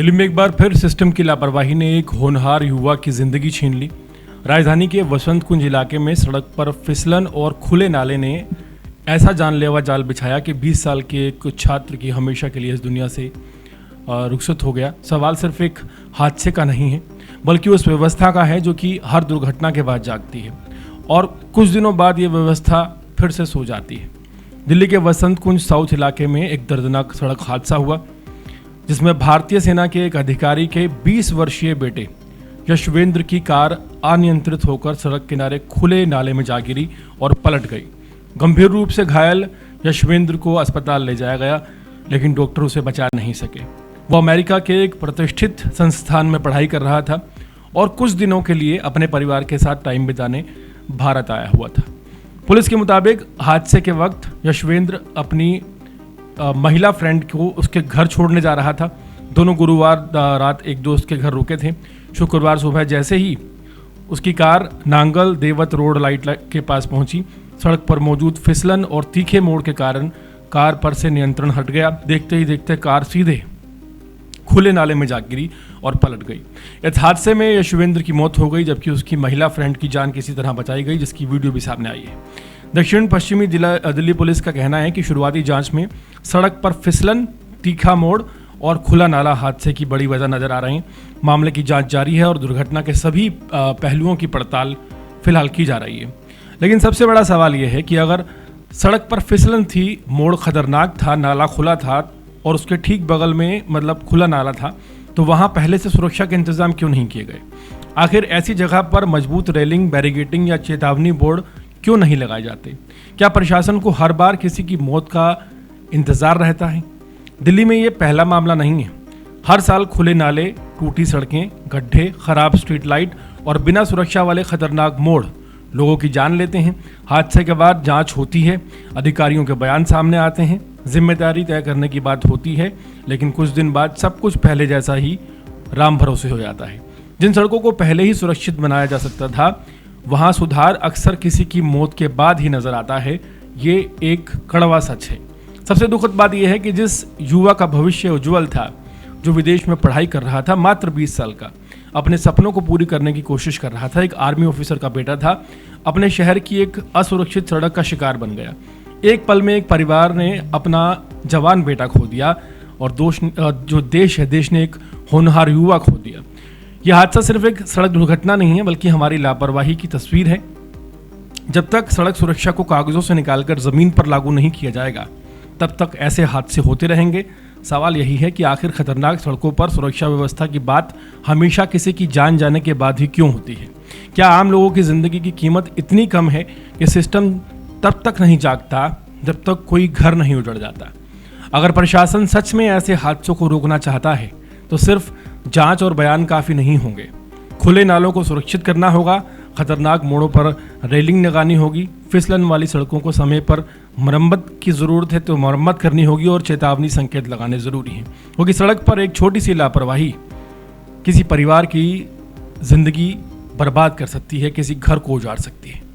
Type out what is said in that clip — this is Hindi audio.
दिल्ली में एक बार फिर सिस्टम की लापरवाही ने एक होनहार युवा की जिंदगी छीन ली। राजधानी के वसंत कुंज इलाके में सड़क पर फिसलन और खुले नाले ने ऐसा जानलेवा जाल बिछाया कि 20 साल के एक छात्र की हमेशा के लिए इस दुनिया से रुखसत हो गया। सवाल सिर्फ एक हादसे का नहीं है, बल्कि उस व्यवस्था का है जो कि हर दुर्घटना के बाद जागती है और कुछ दिनों बाद ये व्यवस्था फिर से सो जाती है। दिल्ली के वसंत कुंज साउथ इलाके में एक दर्दनाक सड़क हादसा हुआ, जिसमें भारतीय सेना के एक अधिकारी के 20 वर्षीय बेटे यशवेंद्र की कार अनियंत्रित होकर सड़क किनारे खुले नाले में जा गिरी और पलट गई। गंभीर रूप से घायल यशवेंद्र को अस्पताल ले जाया गया, लेकिन डॉक्टर उसे बचा नहीं सके। वो अमेरिका के एक प्रतिष्ठित संस्थान में पढ़ाई कर रहा था और कुछ दिनों के लिए अपने परिवार के साथ टाइम बिताने भारत आया हुआ था। पुलिस के मुताबिक हादसे के वक्त यशवेंद्र अपनी महिला फ्रेंड को उसके घर छोड़ने जा रहा था। दोनों गुरुवार रात एक दोस्त के घर रुके थे। शुक्रवार सुबह जैसे ही उसकी कार नांगल देवत रोड लाइट के पास पहुंची, सड़क पर मौजूद फिसलन और तीखे मोड़ के कारण कार पर से नियंत्रण हट गया। देखते ही देखते कार सीधे खुले नाले में जा गिरी और पलट गई। इस हादसे में यशवेंद्र की मौत हो गई, जबकि उसकी महिला फ्रेंड की जान किसी तरह बचाई गई, जिसकी वीडियो भी सामने आई है। दक्षिण पश्चिमी दिल्ली पुलिस का कहना है कि शुरुआती जांच में सड़क पर फिसलन, तीखा मोड़ और खुला नाला हादसे की बड़ी वजह नजर आ रही है। मामले की जांच जारी है और दुर्घटना के सभी पहलुओं की पड़ताल फिलहाल की जा रही है। लेकिन सबसे बड़ा सवाल यह है कि अगर सड़क पर फिसलन थी, मोड़ खतरनाक था, नाला खुला था और उसके ठीक बगल में मतलब खुला नाला था, तो वहाँ पहले से सुरक्षा के इंतजाम क्यों नहीं किए गए? आखिर ऐसी जगह पर मजबूत रेलिंग, बैरिगेटिंग या चेतावनी बोर्ड क्यों नहीं लगाए जाते? क्या प्रशासन को हर बार किसी की मौत का इंतजार रहता है? दिल्ली में ये पहला मामला नहीं है। हर साल खुले नाले, टूटी सड़कें, गड्ढे, खराब स्ट्रीट लाइट और बिना सुरक्षा वाले खतरनाक मोड़ लोगों की जान लेते हैं। हादसे के बाद जांच होती है, अधिकारियों के बयान सामने आते हैं, जिम्मेदारी तय करने की बात होती है, लेकिन कुछ दिन बाद सब कुछ पहले जैसा ही राम भरोसे हो जाता है। जिन सड़कों को पहले ही सुरक्षित बनाया जा सकता था, वहां सुधार अक्सर किसी की मौत के बाद ही नजर आता है। ये एक कड़वा सच है। सबसे दुखद बात यह है कि जिस युवा का भविष्य उज्जवल था, जो विदेश में पढ़ाई कर रहा था, मात्र 20 साल का, अपने सपनों को पूरी करने की कोशिश कर रहा था, एक आर्मी ऑफिसर का बेटा था, अपने शहर की एक असुरक्षित सड़क का शिकार बन गया। एक पल में एक परिवार ने अपना जवान बेटा खो दिया और जो देश है, देश ने एक होनहार युवा खो दिया। यह हादसा सिर्फ एक सड़क दुर्घटना नहीं है, बल्कि हमारी लापरवाही की तस्वीर है। जब तक सड़क सुरक्षा को कागजों से निकालकर जमीन पर लागू नहीं किया जाएगा, तब तक ऐसे हादसे होते रहेंगे। सवाल यही है कि आखिर खतरनाक सड़कों पर सुरक्षा व्यवस्था की बात हमेशा किसी की जान जाने के बाद ही क्यों होती है? क्या आम लोगों की जिंदगी की कीमत इतनी कम है कि सिस्टम तब तक नहीं जागता जब तक कोई घर नहीं उजड़ जाता? अगर प्रशासन सच में ऐसे हादसों को रोकना चाहता है, तो सिर्फ जांच और बयान काफ़ी नहीं होंगे। खुले नालों को सुरक्षित करना होगा, खतरनाक मोड़ों पर रेलिंग लगानी होगी, फिसलन वाली सड़कों को समय पर मरम्मत की ज़रूरत है तो मरम्मत करनी होगी और चेतावनी संकेत लगाने ज़रूरी हैं, क्योंकि सड़क पर एक छोटी सी लापरवाही किसी परिवार की ज़िंदगी बर्बाद कर सकती है, किसी घर को उजाड़ सकती है।